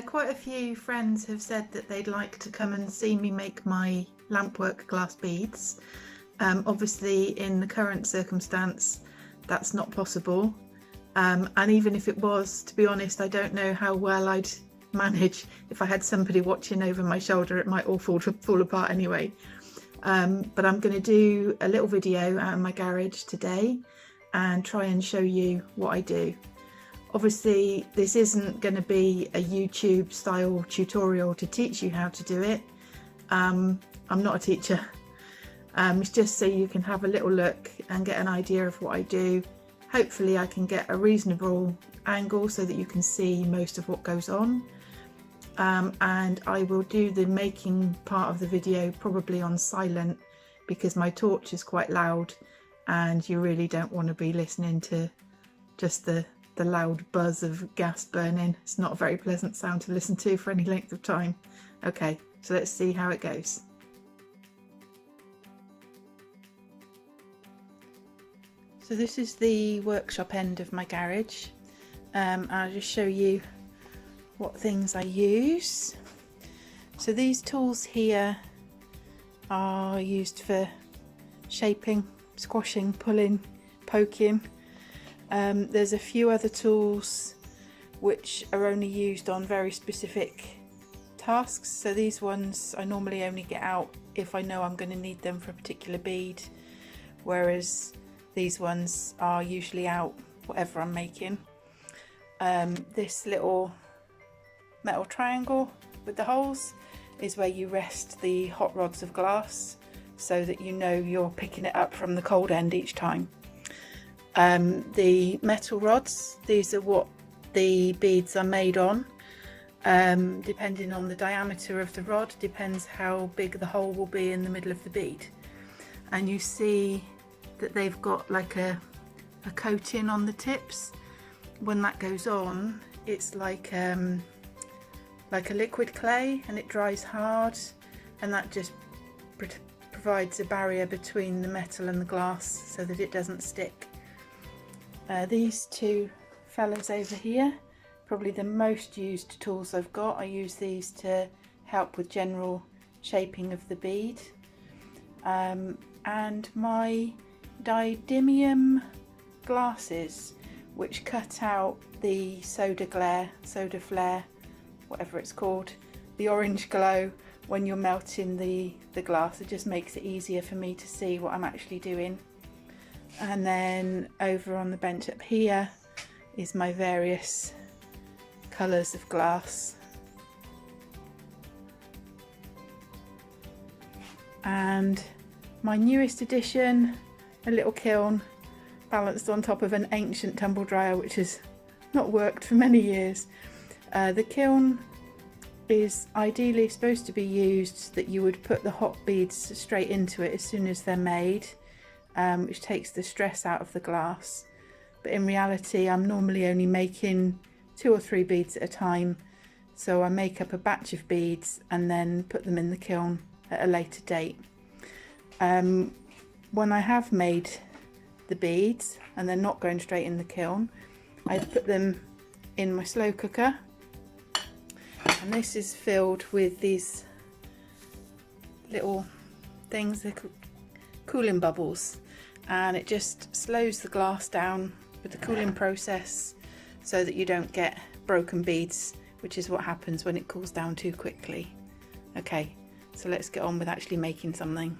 Quite a few friends have said that they'd like to come and see me make my Lampwork glass beads. Obviously in the current circumstance that's not possible, and even if it was, to be honest, I don't know how well I'd manage if I had somebody watching over my shoulder. It might all fall apart anyway. But I'm going to do a little video out of my garage today and try and show you what I do. Obviously this isn't going to be a YouTube style tutorial to teach you how to do it. I'm not a teacher. It's just so you can have a little look and get an idea of what I do. Hopefully I can get a reasonable angle so that you can see most of what goes on. And I will do the making part of the video probably on silent because my torch is quite loud and you really don't want to be listening to just the loud buzz of gas burning. It's not a very pleasant sound to listen to for any length of time. Okay, so let's see how it goes. So this is the workshop end of my garage. I'll just show you what things I use. So these tools here are used for shaping, squashing, pulling, poking. There's a few other tools which are only used on very specific tasks. So these ones I normally only get out if I know I'm going to need them for a particular bead, whereas these ones are usually out whatever I'm making. This little metal triangle with the holes is where you rest the hot rods of glass so that you know you're picking it up from the cold end each time. The metal rods, these are what the beads are made on. Depending on the diameter of the rod depends how big the hole will be in the middle of the bead. And you see that they've got like a coating on the tips. When that goes on, it's like a liquid clay and it dries hard, and that just provides a barrier between the metal and the glass so that it doesn't stick. These two fellas over here, probably the most used tools I've got. I use these to help with general shaping of the bead. And my didymium glasses, which cut out the soda flare, whatever it's called, the orange glow when you're melting the glass. It just makes it easier for me to see what I'm actually doing. And then over on the bench up here is my various colours of glass. And my newest addition, a little kiln balanced on top of an ancient tumble dryer which has not worked for many years. The kiln is ideally supposed to be used that you would put the hot beads straight into it as soon as they're made, which takes the stress out of the glass. But in reality I'm normally only making 2 or 3 beads at a time, so I make up a batch of beads and then put them in the kiln at a later date. When I have made the beads and they're not going straight in the kiln, I put them in my slow cooker, and this is filled with these little things, they're cooling bubbles, and it just slows the glass down with the cooling process so that you don't get broken beads, which is what happens when it cools down too quickly. Okay, so let's get on with actually making something.